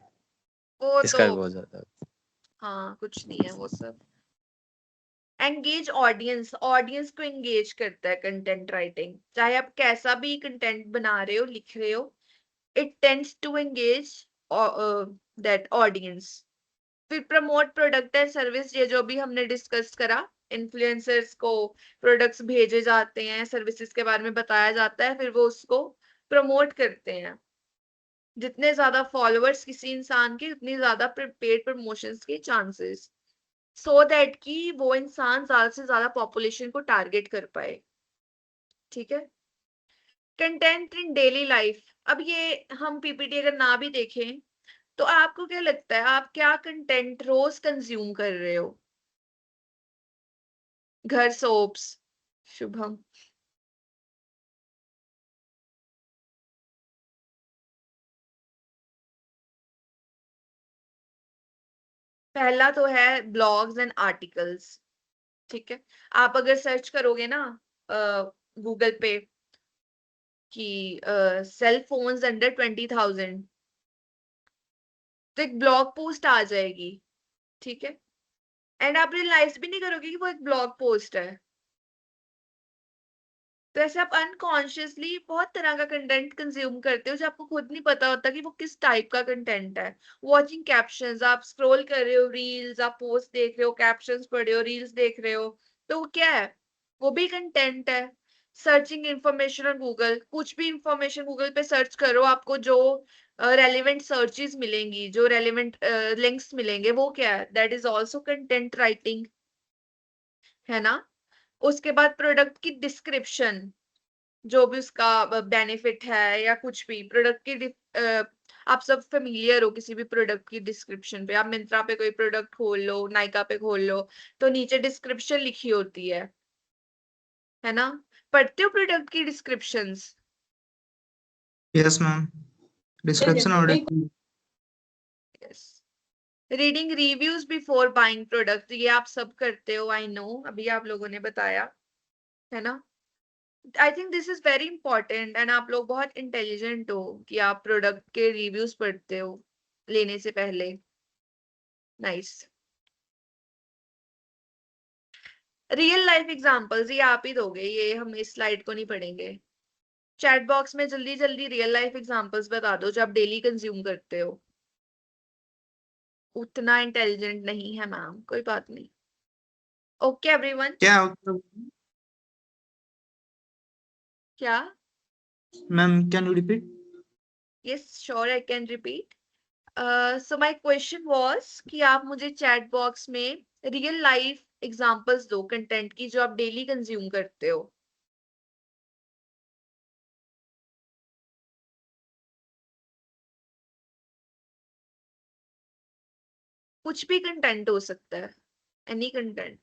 वो तो इसका भी बहुत ज्यादा। हाँ कुछ नहीं है वो सब। एंगेज ऑडियंस, ऑडियंस को एंगेज करता है कंटेंट राइटिंग। चाहे आप कैसा भी कंटेंट बना रहे हो, लिख रहे हो, it tends to engage that audience. फिर प्रमोट प्रोडक्ट एंड सर्विस, ये जो भी हमने डिस्कस करा, इन्फ्लुएंसर्स को प्रोडक्ट्स भेजे जाते हैं, सर्विसेज के बारे में बताया जाता है, फिर वो उसको प्रमोट करते हैं। जितने ज्यादा फॉलोअर्स किसी इंसान के, उतनी ज्यादा पेड प्रमोशंस के चांसेस, सो दैट कि वो इंसान ज्यादा से ज्यादा पॉपुलेशन को टारगेट कर पाए। ठीक है, कंटेंट इन डेली लाइफ। अब ये हम पीपीटी अगर ना भी देखें तो आपको क्या लगता है, आप क्या कंटेंट रोज कंज्यूम कर रहे हो? घर सोप्स, शुभम। पहला तो है ब्लॉग्स एंड आर्टिकल्स। ठीक है, आप अगर सर्च करोगे ना गूगल पे कि सेल फोन्स अंडर 20,000, तो एक ब्लॉग पोस्ट आ जाएगी। ठीक है, एंड आप रियलाइज भी नहीं करोगे कि वो एक ब्लॉग पोस्ट है। तो ऐसे आप अनकॉन्शियसली बहुत तरह का कंटेंट कंज्यूम करते हो जो आपको खुद नहीं पता होता कि वो किस टाइप का कंटेंट है। वॉचिंग कैप्शंस, आप स्क्रॉल कर रहे हो रील्स, आप पोस्ट देख रहे हो, कैप्शंस पढ़ रहे हो, रील्स देख रहे हो, तो वो क्या है? वो भी कंटेंट है। सर्चिंग इंफॉर्मेशन ऑन गूगल, कुछ भी इंफॉर्मेशन गूगल पे सर्च करो, आपको जो रेलिवेंट सर्चेस मिलेंगी, जो रेलिवेंट लिंक्स मिलेंगे, वो क्या है? That is also content writing, है ना। उसके बाद प्रोडक्ट की डिस्क्रिप्शन, जो भी उसका बेनिफिट है या कुछ भी प्रोडक्ट की आप सब फेमिलियर हो किसी भी प्रोडक्ट की डिस्क्रिप्शन पे। आप मिंत्रा पे कोई प्रोडक्ट खोल लो, नायका पे खोल लो, तो नीचे डिस्क्रिप्शन लिखी होती है ना। पढ़ते हो प्रोडक्ट की डिस्क्रिप्शंस? यस मैम, डिस्क्रिप्शन और yes. Reading reviews before buying product, ये आप सब करते हो, आई नो, अभी आप लोगों ने बताया, है ना। I think this is very important, and आप लोग बहुत इंटेलिजेंट हो कि आप प्रोडक्ट के रिव्यूज पढ़ते हो लेने से पहले। नाइस। रियल लाइफ एग्जांपल्स ये आप ही दोगे, ये हम इस स्लाइड को नहीं पढ़ेंगे। चैट बॉक्स में जल्दी जल्दी रियल लाइफ एग्जांपल्स बता दो जो आप डेली कंज्यूम करते हो। उतना इंटेलिजेंट नहीं है मैम, कोई बात नहीं। Okay everyone. क्या क्या? Ma'am, can you repeat? Yes sure I can repeat. So my question was कि आप मुझे चैट बॉक्स में रियल लाइफ एग्जांपल्स दो कंटेंट की जो आप डेली कंज्यूम करते हो। कुछ भी कंटेंट हो सकता है, any content.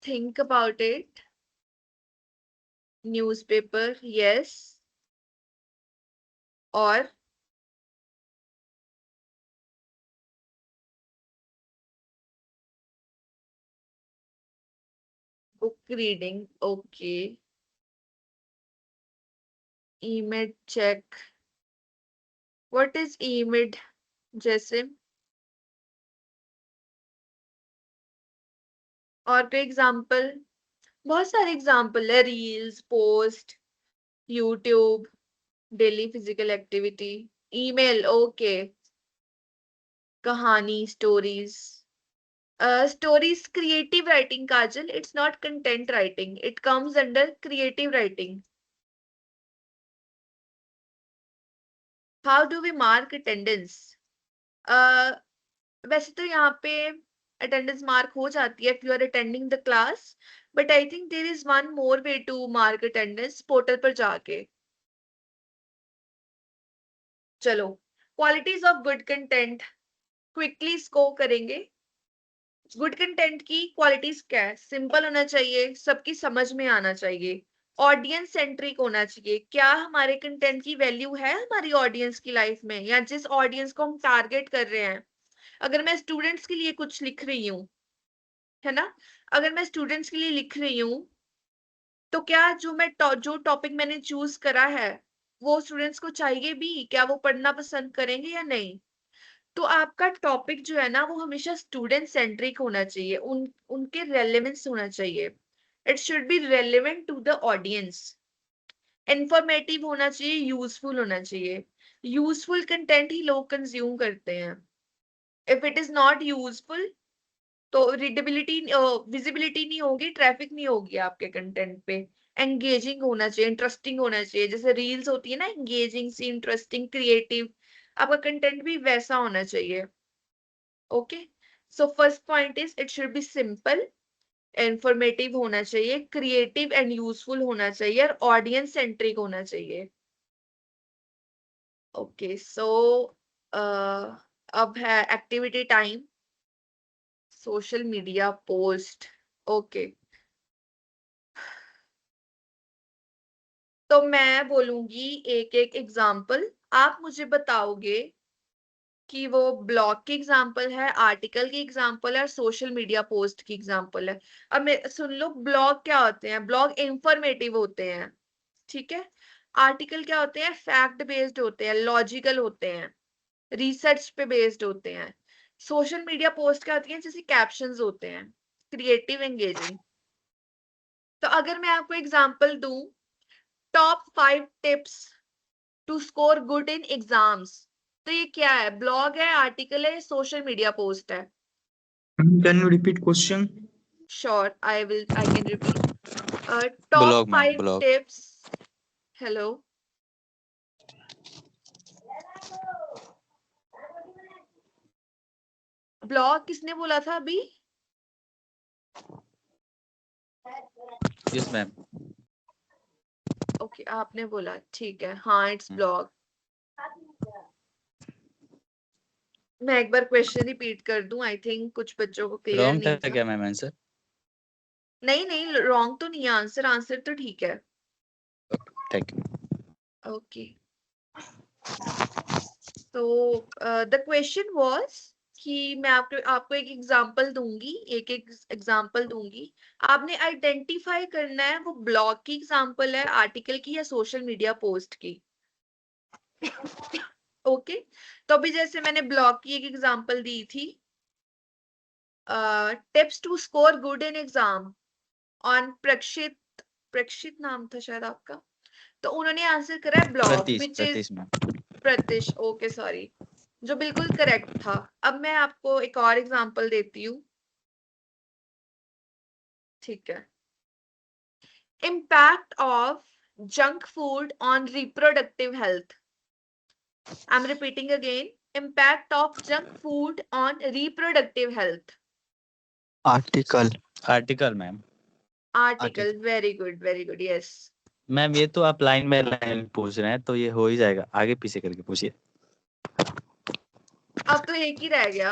Think about it. Newspaper, yes. और book reading, okay. Email check, what is email जैसे? और कोई एग्जांपल? बहुत सारे एग्जांपल है, reels, post, YouTube, daily physical activity, email, okay. कहानी, stories. Stories creative writing Kajal, it's not content writing, it comes under creative writing. How do we mark attendance? वैसे तो यहाँ पे अटेंडेंस मार्क हो जाती है if you are attending the class, but I think there is one more way to mark attendance, portal पर जाके। चलो, qualities of good content quickly इसको करेंगे। गुड कंटेंट की क्वालिटीज क्या है? सिंपल होना चाहिए, सबकी समझ में आना चाहिए, ऑडियंस सेंट्रिक होना चाहिए। क्या हमारे कंटेंट की वैल्यू है हमारी ऑडियंस की लाइफ में, या जिस ऑडियंस को हम टारगेट कर रहे हैं। अगर मैं स्टूडेंट्स के लिए कुछ लिख रही हूँ, है ना, अगर मैं स्टूडेंट्स के लिए लिख रही हूँ, तो क्या जो टॉपिक मैंने चूज करा है वो स्टूडेंट्स को चाहिए भी, क्या वो पढ़ना पसंद करेंगे या नहीं? तो आपका टॉपिक जो है ना वो हमेशा स्टूडेंट सेंट्रिक होना चाहिए, उनके रेलेवेंस होना चाहिए। It should be relevant to the audience. Informative होना चाहिए, यूजफुल होना चाहिए। यूजफुल कंटेंट ही लोग कंज्यूम करते हैं। If it is not useful तो रीडेबिलिटी, विजिबिलिटी नहीं होगी, ट्रैफिक नहीं होगी आपके कंटेंट पे। एंगेजिंग होना चाहिए, इंटरेस्टिंग होना चाहिए, जैसे रील्स होती है ना, एंगेजिंग सी, इंटरेस्टिंग, क्रिएटिव। आपका कंटेंट भी वैसा होना चाहिए। Okay, so first point is it should B simple, informative होना चाहिए, क्रिएटिव एंड यूजफुल होना चाहिए, और ऑडियंस सेंट्रिक होना चाहिए। ओके, सो अब है activity time. Social media post, okay. तो मैं बोलूंगी एक एक एग्जाम्पल, आप मुझे बताओगे कि वो ब्लॉग की एग्जाम्पल है, आर्टिकल की एग्जाम्पल है, और सोशल मीडिया पोस्ट की एग्जाम्पल है। अब सुन लो, ब्लॉग क्या होते हैं? ब्लॉग इंफॉर्मेटिव होते हैं, ठीक है। आर्टिकल क्या होते हैं? फैक्ट बेस्ड होते हैं, लॉजिकल होते हैं, रिसर्च पे बेस्ड होते हैं। सोशल मीडिया पोस्ट क्या होती है? जैसे कैप्शंस होते हैं, क्रिएटिव, एंगेजिंग। तो अगर मैं आपको एग्जाम्पल दूं, top 5 tips to score good in exams, तो ये क्या है? ब्लॉग है, आर्टिकल है, सोशल मीडिया पोस्ट है? Can you repeat question? Sure, I can repeat. Top blog ma'am, 5 blog. Tips. Hello, blog किसने बोला था अभी? Yes ma'am. ओके, आपने बोला, ठीक है, हाँ इट्स ब्लॉग। मैं एक बार क्वेश्चन रिपीट कर दूं, आई थिंक कुछ बच्चों को क्लियर रॉन्ग नहीं था था। क्या मैम आंसर? नहीं नहीं, रॉन्ग तो नहीं है आंसर, आंसर तो ठीक है। Thank you. ओके, तो द क्वेश्चन वाज कि मैं आपको एक एग्जांपल दूंगी, एक एग्जांपल दूंगी, आपने आइडेंटिफाई करना है वो ब्लॉग की एग्जांपल है, आर्टिकल की, या सोशल मीडिया पोस्ट की। ओके, तो अभी जैसे मैंने ब्लॉग की एक एग्जांपल दी थी, tips to score good in exam on Prakshit नाम था शायद आपका, तो उन्होंने आंसर करा है blog, which is Pratish ma'am. Pratish, okay sorry, जो बिल्कुल करेक्ट था। अब मैं आपको एक और एग्जांपल देती हूँ, ठीक है। Impact of junk food on reproductive health, I am repeating again, impact of junk food on reproductive health. Article ma'am. Article, very good, yes. Ma'am ये तो आप लाइन बाय लाइन पूछ रहे हैं तो ये हो ही जाएगा, आगे पीछे करके पूछिए। अब तो एक ही रह गया।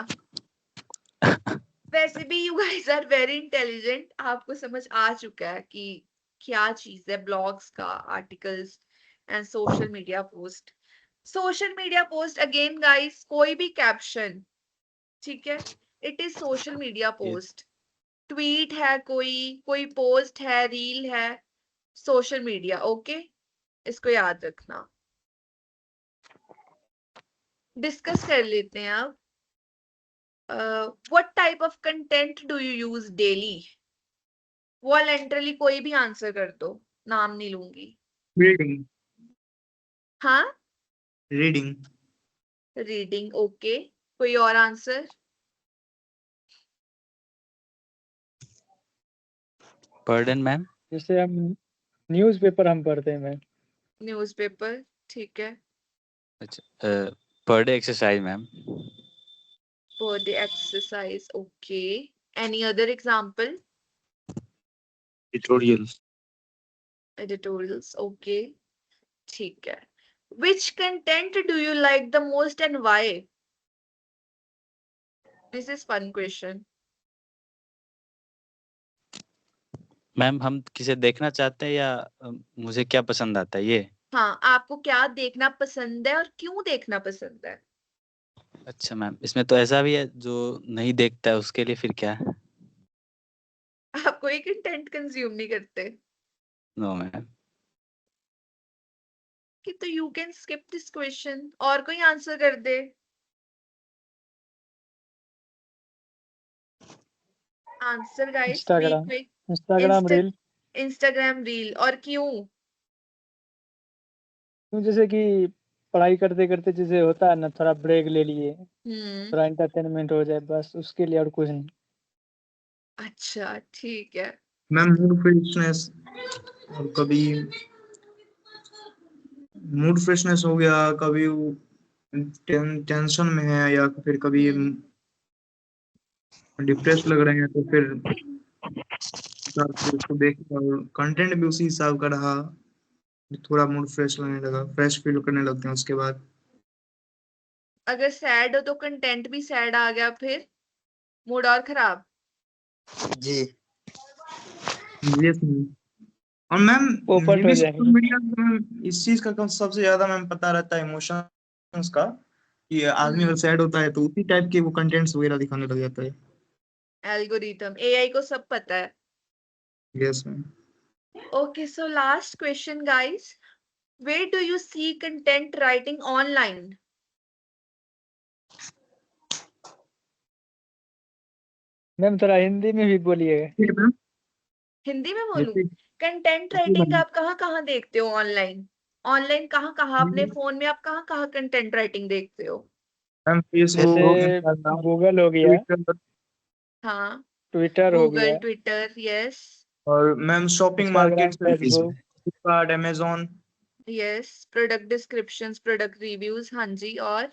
वैसे भी you guys are very intelligent, आपको समझ आ चुका है कि क्या चीज है ब्लॉग्स का, articles and social media post. Social media post again guys, कोई भी कैप्शन, ठीक है, it is social media post. Tweet है, कोई पोस्ट है, रील है, सोशल मीडिया, ओके, इसको याद रखना। डिस्कस कर लेते हैं अब। What type of content do you use daily? Voluntarily कोई भी आंसर कर दो, नाम नहीं लूंगी। रीडिंग। हाँ, रीडिंग। रीडिंग, ओके, कोई और आंसर? पढ़न मैम। जैसे हम न्यूज़पेपर हम पढ़ते हैं मैम। न्यूज़पेपर, ठीक है। अच्छा, per day exercise ma'am. Per day exercise, okay. Any other example? Tutorials. Editorials, okay, ठीक है। Which content do you like the most and why? This is fun question. Ma'am हम किसे देखना चाहते हैं या मुझे क्या पसंद आता है ये? हाँ, आपको क्या देखना पसंद है और क्यों देखना पसंद है? अच्छा मैम, इसमें तो ऐसा भी है जो नहीं देखता है उसके लिए फिर क्या है? आप कोई कंटेंट कंज्यूम नहीं करते नो मैम। कि तो you can skip this question, और कोई आंसर कर दे। Answer guys, be Instagram quick. Instagram reel. Instagram reel, और क्यों? तो जैसे कि पढ़ाई करते करते जैसे होता है ना, थोड़ा ब्रेक ले लिए, थोड़ा हम्म, एंटरटेनमेंट हो जाए, बस उसके लिए और कुछ नहीं। अच्छा, ठीक है। मैम मूड फ्रेशनेस, और कभी मूड फ्रेशनेस हो गया, कभी टेंशन में है या फिर कभी हम्म, डिप्रेस लग रहे हैं तो फिर उसको देख और कंटेंट भी उसी हिसाब का रहा, थोड़ा मूड फ्रेश लगने लगा, फ्रेश फील करने लगते हैं उसके बाद। अगर सैड हो तो कंटेंट भी सैड आ गया, फिर मूड और खराब। जी। Yes ma'am. और मैम ये पोपट हो भी सोशल जाएंगे। मीडिया में इस चीज का सबसे ज्यादा मैम पता रहता है, इमोशंस का, कि आदमी अगर सैड होता है तो उसी टाइप के वो कंटेंट्स वगैरह दिखाने लग जाता है। एल्गोरिथम, एआई को सब पता है। Yes ma'am. Okay, so last question, guys. Where do you see content writing online? Ma'am थोड़ा हिंदी में भी बोलिएगा। ठीक है मैम। हिंदी में बोलूं? जैसे कंटेंट जैसे राइटिंग मैम आप कहाँ देखते हो ऑनलाइन? ऑनलाइन कहाँ अपने फोन में आप कहाँ कंटेंट राइटिंग देखते हो? मैम जैसे फेसबुक, इंस्टाग्राम, गूगल हो गया, ट्विटर, हाँ, ट्विटर हो गूगल, गया, ट्विटर, यस, और ma'am shopping Instagram, market, Facebook. Flipkart, Amazon. Yes, product descriptions, product reviews, हाँ जी, और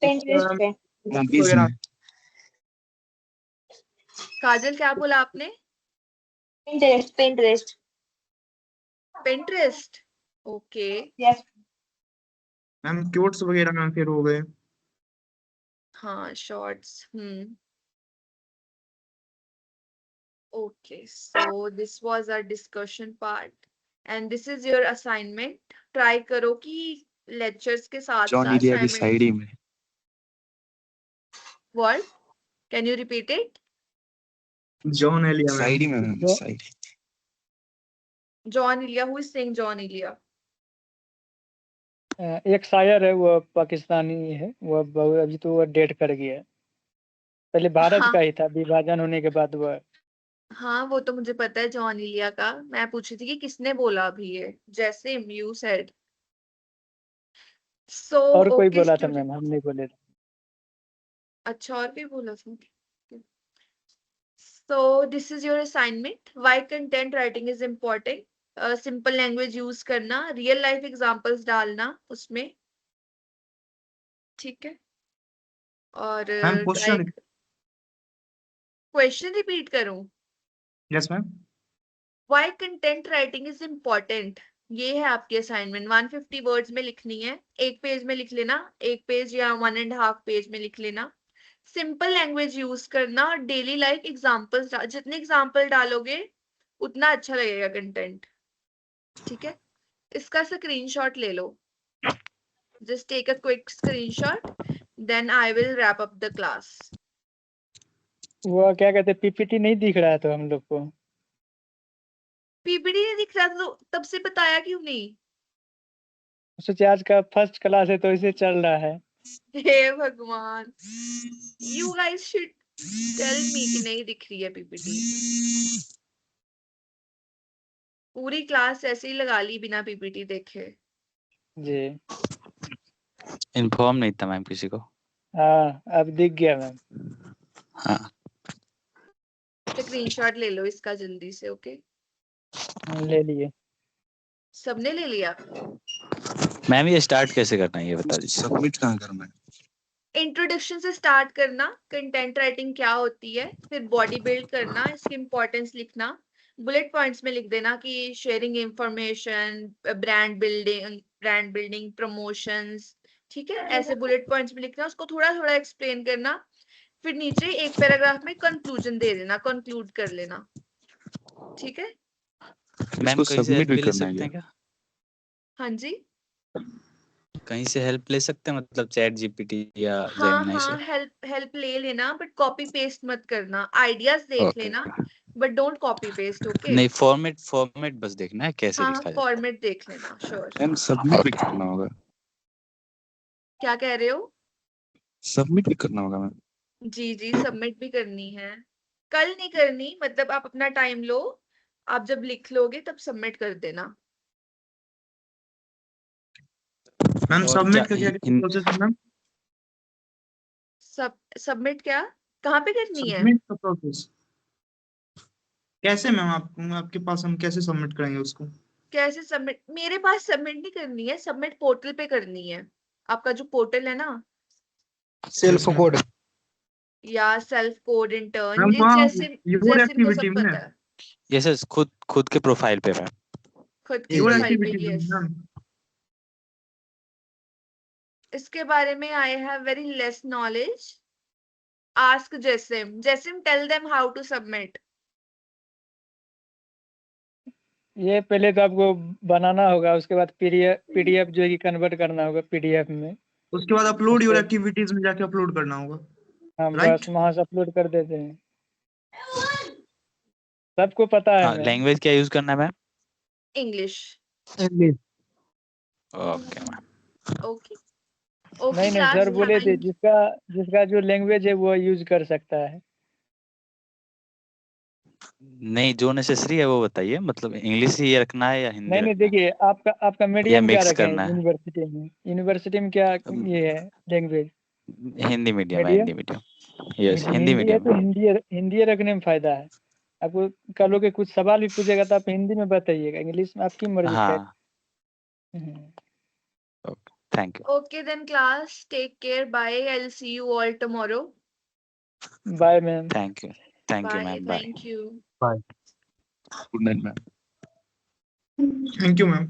Pinterest पे। वगैरह। काजल क्या बोला आपने? Pinterest। Pinterest, okay, Yes। Ma'am quotes वगैरह मैम फिर हो गए। हाँ, shorts, Okay, so this was our discussion part and this is your assignment. Try करो कि lectures के साथ जॉन साथ एरिया की assignment, साइड ही में। What? Can you repeat it? Jaun Elia ma'am. Side ही में मैम, जो- side. John Elia. Who is saying John Elia? एक शायर है, वो पाकिस्तानी है, वो अभी तो वो डेट कर गया है। पहले भारत हाँ का ही था, विभाजन होने के बाद वो हाँ, वो तो मुझे पता है जॉन इलिया का। मैं पूछ रही थी कि किसने बोला अभी ये। जैसे यू सेड। सो और कोई ओके बोला था स्टूडेंट। मैम, हम नहीं बोले थे। अच्छा, और भी बोला था। So this is your assignment. Why content writing is important? Simple language use करना, real life examples डालना उसमें, ठीक है। और मैम क्वेश्चन। क्वेश्चन रिपीट करूं? Yes ma'am. Why content writing is important? ये है आपकी असाइनमेंट। 150 वर्ड्स में लिखनी है। एक पेज में लिख लेना, एक पेज या 1.5 पेज में लिख लेना। सिंपल लैंग्वेज यूज करना, डेली लाइफ एग्जांपल्स। जितने एग्जांपल डालोगे उतना अच्छा लगेगा कंटेंट, ठीक है। इसका स्क्रीनशॉट ले लो। Just take a quick screenshot, then I will wrap up the class. वो क्या कहते हैं, पीपीटी नहीं दिख रहा है तो हम लोग को। पीपीटी नहीं दिख रहा तो तब से बताया क्यों नहीं? सोचे आज का फर्स्ट क्लास है तो इसे चल रहा है। हे भगवान, you guys should tell me कि नहीं दिख रही है पीपीटी। पूरी क्लास ऐसे ही लगा ली बिना पीपीटी देखे। जी इन्फॉर्म नहीं था मैम किसी को। हाँ, अब दिख गया मैम। हाँ स्क्रीनशॉट ले लो इसका जल्दी से। ओके, ले लिए। सबने ले लिया? मैम ये स्टार्ट कैसे करना है ये बता दीजिए। सबमिट कहाँ करना है? इंट्रोडक्शन से स्टार्ट करना, कंटेंट राइटिंग क्या होती है, फिर बॉडी बिल्ड करना, इसकी इंपॉर्टेंस लिखना, बुलेट पॉइंट्स में लिख देना कि sharing information, brand building, promotions, ठीक है। ऐसे बुलेट पॉइंट्स में लिखना, उसको थोड़ा थोड़ा एक्सप्लेन करना, फिर नीचे एक पैराग्राफ में कंक्लूजन दे देना, कंक्लूड कर लेना, ठीक है। मैम इसको कहीं से सबमिट हेल्प भी भी ले करना है सकते हैं क्या? क्या? हाँ जी, कहीं से हेल्प ले सकते हैं, मतलब चैट जीपीटी या हाँ जेमिनी हाँ, से? हेल्प ले लेना, बट कॉपी पेस्ट मत करना। आइडियाज देख ओके लेना, but don't copy paste. Okay, नहीं, फॉर्मेट बस देखना है कैसे हाँ लिखा जाता है। फॉर्मेट देख लेना। श्योर। मैम सबमिट भी करना होगा? क्या कह रहे हो? सबमिट भी करना होगा मैम? जी जी, सबमिट भी करनी है। कल नहीं करनी, मतलब आप अपना टाइम लो, आप जब लिख लोगे तब सबमिट कर देना। मैम और सबमिट का क्या क्या प्रोसेस है मैम? सबमिट क्या, कहाँ पे करनी है? सबमिट का प्रोसेस कैसे मैम? आपके पास हम कैसे सबमिट करेंगे उसको? कैसे सबमिट? मेरे पास सबमिट नहीं करनी है, सबमिट पोर्टल पे करनी है। आपका जो पोर्टल है ना, सेल्फ कोड या सेल्फ कोड इंटर्न, मैम, ये वहाँ जैसिम योर जैसिम को एक्टिविटी सब में पता है। ये सर खुद के प्रोफाइल पे मैम। खुद की योर प्रोफाइल पे, एक्टिविटी में यस। मैम। इसके बारे में I have very less knowledge. Ask Jasim. Jasim, tell them how to submit. ये पहले तो आपको बनाना होगा, उसके बाद पीडीएफ जो है कि कन्वर्ट करना होगा पीडीएफ में। उसके बाद अपलोड योर उसके एक्टिविटीज में जाके अपलोड करना होगा। हाँ राइट। बस वहां से अपलोड कर देते हैं। सबको पता है हाँ, मैम। लैंग्वेज क्या यूज करना है ma'am? English. Okay ma'am. Okay okay नहीं क्लास, सर बोले थे थैंक। जिसका जो लैंग्वेज है वो यूज कर सकता है। नहीं, जो नेसेसरी है वो बताइए, मतलब इंग्लिश ही रखना है या हिंदी नहीं रखना है देखिए, आपका या मीडियम क्या मिक्स रखें करना है? यूनिवर्सिटी में क्या ये है लैंग्वेज? हिंदी मीडियम है, medium Hindi medium. Yes, Hindi Hindi है मीडियम तो है। हिंदी रखने में फायदा है। आपको कल के कुछ सवाल भी पूछेगा तो आप हिंदी में बताइएगा, इंग्लिश में आपकी मर्जी क्या हाँ, है। Okay, thank you. Okay then class, take care. Bye. I'll see you all tomorrow. Bye ma'am. Thank you Bye. Ma'am, bye. Thank you. Good night ma'am. Thank you ma'am.